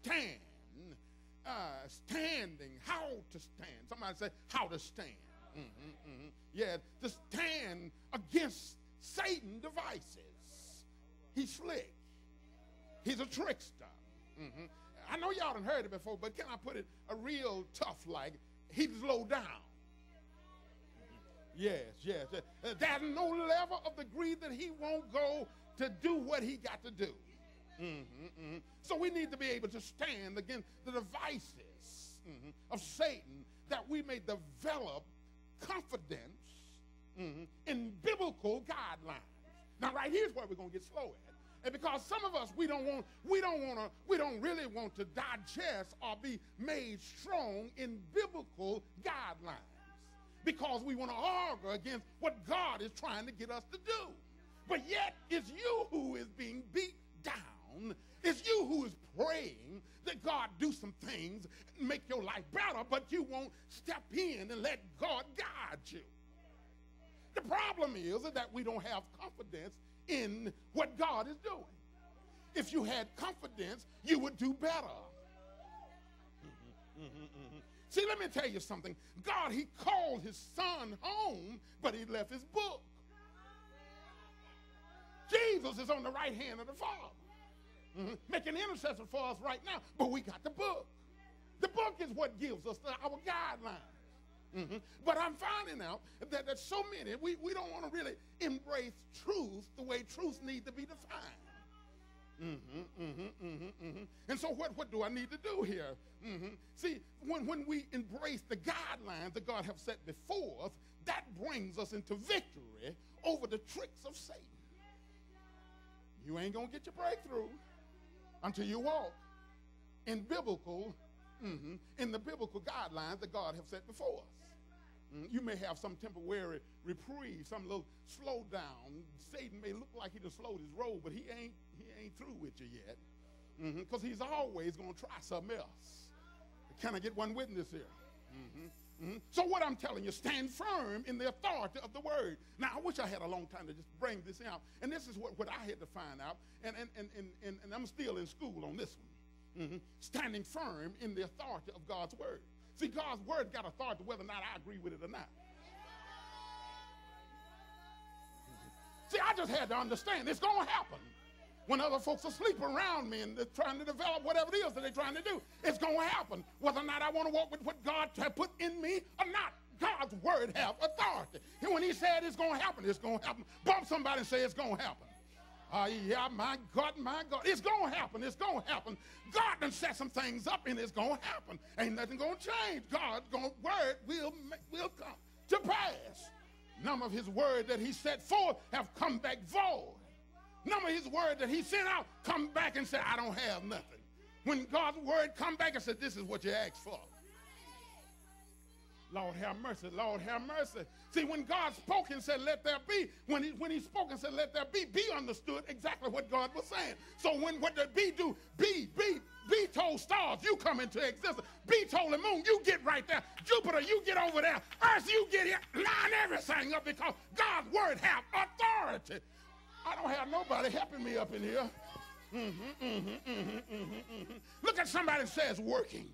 stand. Standing, how to stand. Somebody say, how to stand. Yeah, to stand against Satan devices. He's slick. He's a trickster. I know y'all done heard it before, but can I put it a real tough like, he's low down. Yes. There's no level of degree that he won't go to do what he got to do. So we need to be able to stand against the devices of Satan, that we may develop confidence in biblical guidelines. Now, right here's where we're going to get slow at. And because some of us, we don't really want to digest or be made strong in biblical guidelines, because we want to argue against what God is trying to get us to do. But yet, it's you who is being beat down. It's you who is praying that God do some things and make your life better, but you won't step in and let God guide you. The problem is that we don't have confidence in what God is doing. If you had confidence, you would do better. See, let me tell you something. God, he called his son home, but he left his book. Jesus is on the right hand of the Father, making intercession for us right now, but we got the book. The book is what gives us our guidelines. But I'm finding out that so many, we don't want to really embrace truth the way truth needs to be defined. And so what do I need to do here? See, when we embrace the guidelines that God have set before us, that brings us into victory over the tricks of Satan. You ain't going to get your breakthrough until you walk in biblical, in the biblical guidelines that God have set before us. You may have some temporary reprieve, some little slow down. Satan may look like he done slowed his roll, but he ain't through with you yet, because he's always going to try something else. Can I get one witness here? So what I'm telling you, stand firm in the authority of the word. Now, I wish I had a long time to just bring this out, and this is what I had to find out, and I'm still in school on this one. Standing firm in the authority of God's word. See, God's word got authority whether or not I agree with it or not. See, I just had to understand it's going to happen. When other folks are sleeping around me and they're trying to develop whatever it is that they're trying to do, it's going to happen. Whether or not I want to walk with what God has put in me or not, God's word have authority. And when he said it's going to happen, it's going to happen. Bump somebody and say it's going to happen. Yeah, my God, it's going to happen, it's going to happen. God done set some things up and it's going to happen. Ain't nothing going to change. God's word will come to pass. None of his word that he set forth have come back void. None of his word that he sent out come back and said, I don't have nothing. When God's word come back and said, this is what you asked for. Lord have mercy, Lord have mercy. See, when God spoke and said, let there be, when he spoke and said, let there be understood exactly what God was saying. So what did B do? B told stars, you come into existence. B told the moon, you get right there. Jupiter, you get over there. Earth, you get here. Line everything up because God's word have authority. I don't have nobody helping me up in here. Look at somebody and say it's working.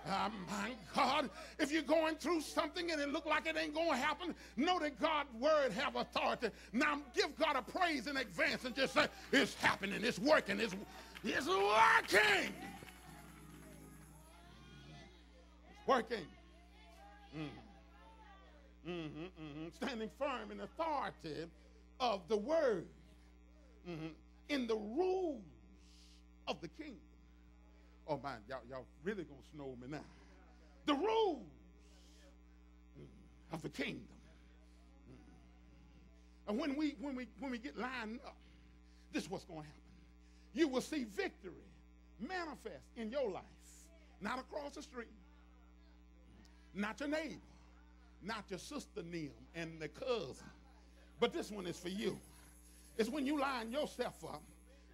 My God, if you're going through something and it look like it ain't going to happen, know that God's word have authority. Now give God a praise in advance and just say, it's happening, it's working, it's working. It's working. Standing firm in authority of the word. In the rules of the kingdom. Oh man, y'all really gonna snow me now. The rules of the kingdom. And when we get lined up, this is what's gonna happen. You will see victory manifest in your life, not across the street, not your neighbor, not your sister Nim and the cousin, but this one is for you. It's when you line yourself up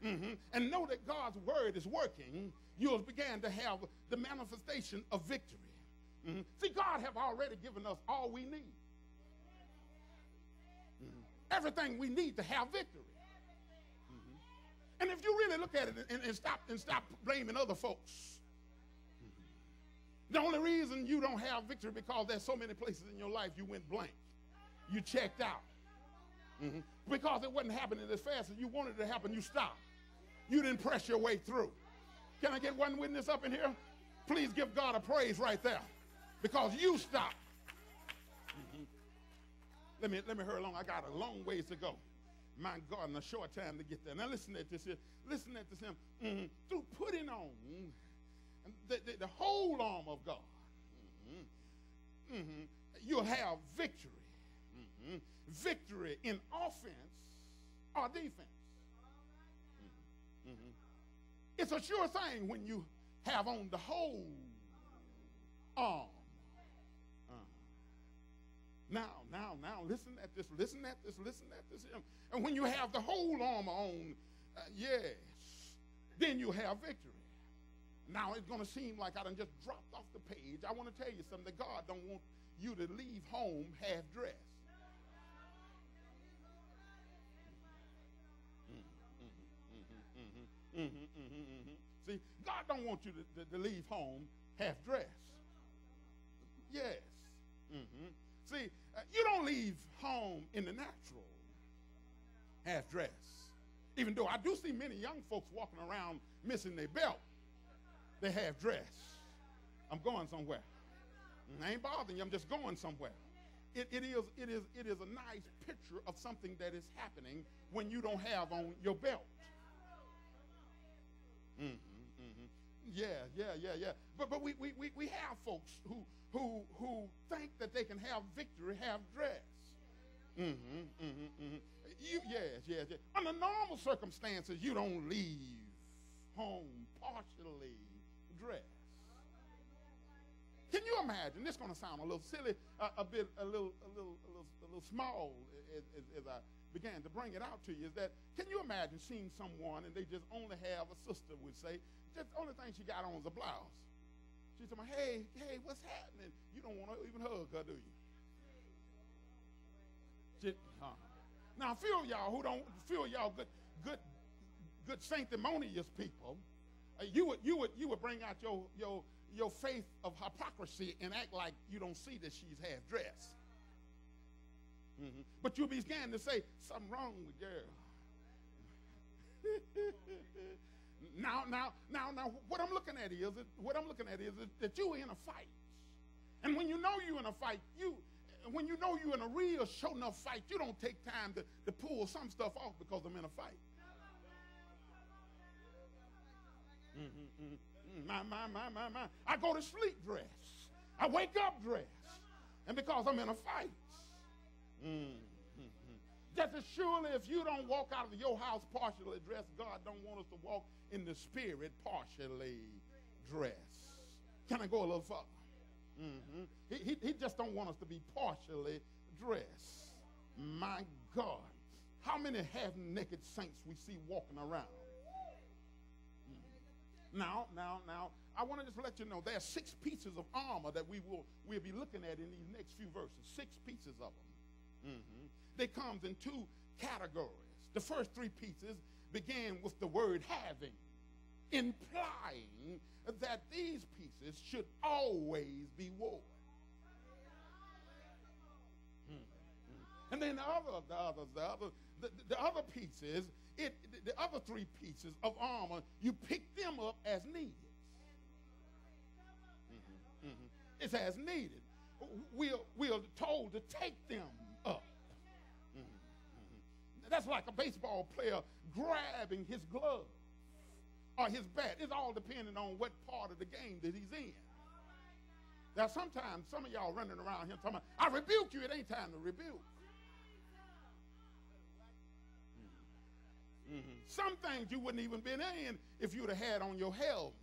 and know that God's word is working, you'll begin to have the manifestation of victory. See, God have already given us all we need. Everything we need to have victory. And if you really look at it and stop blaming other folks, the only reason you don't have victory because there's so many places in your life you went blank. You checked out. Because it wasn't happening as fast as you wanted it to happen, you stopped. You didn't press your way through. Can I get one witness up in here? Please give God a praise right there because you stopped. Let me hurry along. I got a long ways to go. My God, in a short time to get there. Now listen at this here. Listen at this here. Through putting on the whole arm of God, you'll have victory. Victory in offense or defense. It's a sure thing when you have on the whole arm. Now, listen at this. And when you have the whole armor on, yes, then you have victory. Now, it's going to seem like I done just dropped off the page. I want to tell you something, that God don't want you to leave home half-dressed. See, God don't want you to leave home half-dressed. Yes. See, you don't leave home in the natural half-dressed. Even though I do see many young folks walking around missing their belt, they half-dressed. I'm going somewhere. I ain't bothering you. I'm just going somewhere. It is a nice picture of something that is happening when you don't have on your belt. Yeah. But we have folks who think that they can have victory half-dressed. Yes. Under normal circumstances, you don't leave home partially dressed. Can you imagine? This is going to sound a little silly, a little small as I began to bring it out to you. Is that, can you imagine seeing someone and they just only have, a sister would say, just the only thing she got on is a blouse. She's saying, hey, what's happening? You don't want to even hug her, do you? Now, a few of y'all who don't, good sanctimonious people, you would bring out your faith of hypocrisy and act like you don't see that she's half dressed. But you'll be scared to say something wrong with girl. Now, what I'm looking at is that you're in a fight, and when you know you're in a fight, when you know you're in a real show enough fight, you don't take time to pull some stuff off because I'm in a fight. My. I go to sleep dressed. I wake up dressed. And because I'm in a fight. Just as surely if you don't walk out of your house partially dressed, God don't want us to walk in the spirit partially dressed. Can I go a little further? He just don't want us to be partially dressed. My God. How many half-naked saints we see walking around? Now, I want to just let you know there are 6 pieces of armor that we'll be looking at in these next few verses. 6 pieces of them. They comes in 2 categories. The first 3 pieces begin with the word having, implying that these pieces should always be worn. And then the other pieces, the other 3 pieces of armor, you pick them up as needed. It's as needed. We're told to take them up. That's like a baseball player grabbing his glove or his bat. It's all depending on what part of the game that he's in. Now, sometimes some of y'all running around here talking about, I rebuke you. It ain't time to rebuke. Some things you wouldn't even been in if you'd have had on your helmet.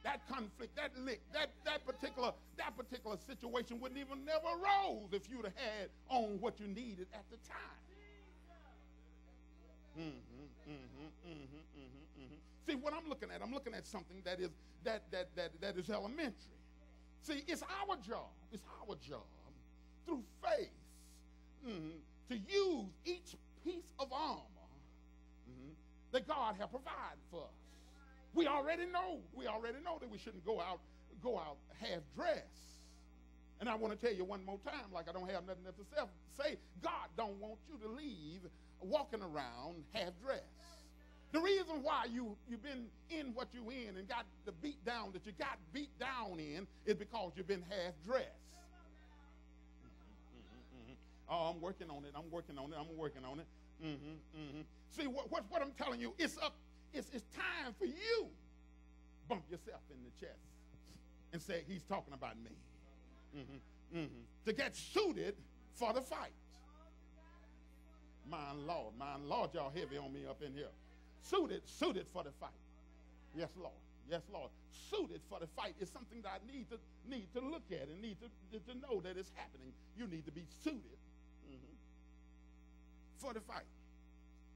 That conflict, that lick, that particular situation wouldn't even never arose if you'd have had on what you needed at the time. See what I'm looking at something that is elementary. See, it's our job through faith to use each piece of armor that God has provided for us. We already know that we shouldn't go out half dressed. And I want to tell you one more time, like I don't have nothing else to say, God don't want you to leave walking around half dressed. The reason why you've been in what you in and got the beat down that you got beat down in is because you've been half dressed. Oh, I'm working on it. See, what I'm telling you, it's time for you bump yourself in the chest and say, he's talking about me. To get suited for the fight. My Lord, y'all heavy on me up in here. Suited for the fight. Yes, Lord. Suited for the fight is something that I need to look at and need to know that it's happening. You need to be suited for the fight.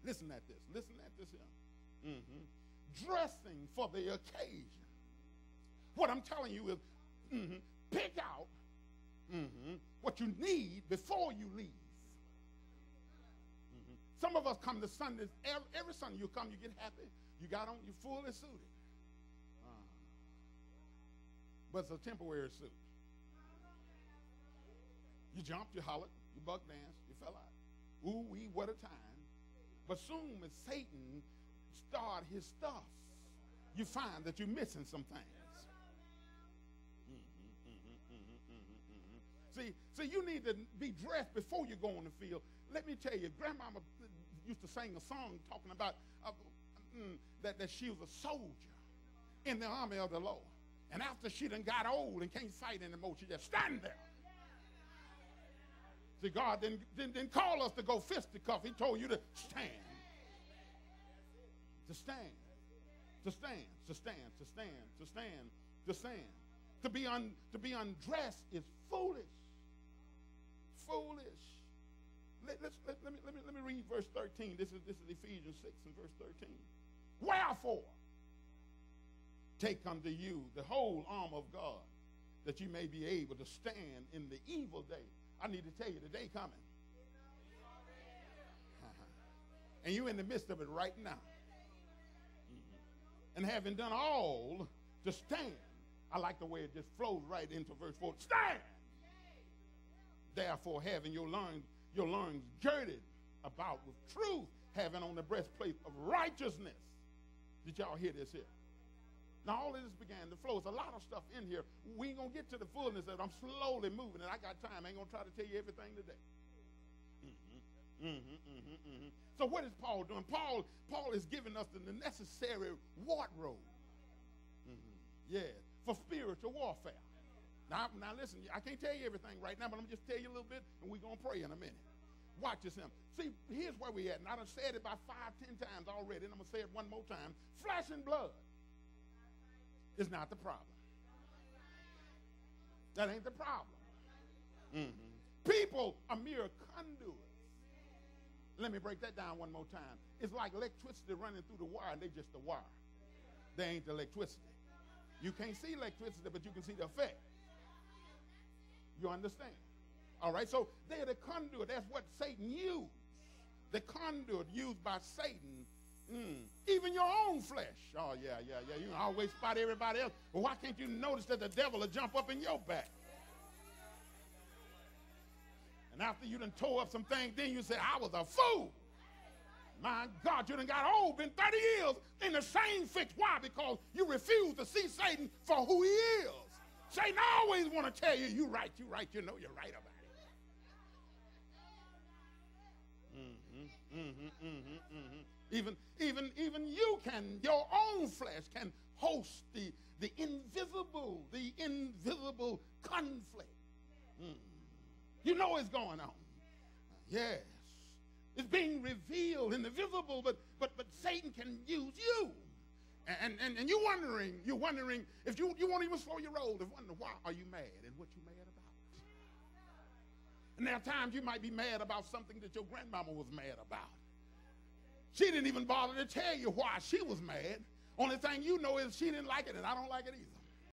Listen at this here. Dressing for the occasion. What I'm telling you is pick out what you need before you leave. Some of us come to Sundays, every Sunday you come, you get happy, you got on, you're fully suited. But it's a temporary suit. You jumped, you hollered, you buck danced, you fell out. Ooh, wee, what a time. But soon as Satan start his stuff, you find that you're missing some things. See, you need to be dressed before you go on the field. Let me tell you, Grandmama used to sing a song talking about that she was a soldier in the army of the Lord. And after she done got old and can't fight anymore, she just stand there. See, God didn't call us to go fisticuff. He told you to stand. To stand. To stand. To stand. To stand. To stand. To stand. To be undressed is foolish. Foolish. Let me read verse 13. This is Ephesians 6 and verse 13. Wherefore, take unto you the whole arm of God, that you may be able to stand in the evil day. I need to tell you, the day coming. And you're in the midst of it right now. And having done all to stand. I like the way it just flows right into verse 4. Stand! Therefore, having your loins girded about with truth, having on the breastplate of righteousness. Did y'all hear this here? Now, all of this began to flow. There's a lot of stuff in here. We ain't going to get to the fullness of it. I'm slowly moving, and I got time. I ain't going to try to tell you everything today. So what is Paul doing? Paul is giving us the necessary wardrobe. Yeah, for spiritual warfare. Now listen, I can't tell you everything right now, but I'm going to just tell you a little bit, and we're going to pray in a minute. Watch this. See, here's where we at, and I done said it about 5-10 times already, and I'm going to say it one more time. Flesh and blood is not the problem. That ain't the problem. People are mere conduits. Let me break that down one more time. It's like electricity running through the wire, and they just the wire. They ain't the electricity. You can't see electricity, but you can see the effect. You understand? All right, so they're the conduit. That's what Satan used. The conduit used by Satan. Even your own flesh. Oh, yeah. You can always spot everybody else. But why can't you notice that the devil will jump up in your back? And after you done tore up some things, then you say, I was a fool. My God, you done got old, been 30 years in the same fix. Why? Because you refuse to see Satan for who he is. Satan always want to tell you, you right, you know you're right about it. Even you can, your own flesh can host the invisible conflict. You know it's going on. Yes. It's being revealed in the visible, but Satan can use you. And you're wondering if you won't even slow your roll, and wonder why are you mad and what you mad about. And there are times you might be mad about something that your grandmama was mad about. She didn't even bother to tell you why she was mad. Only thing you know is she didn't like it, and I don't like it either.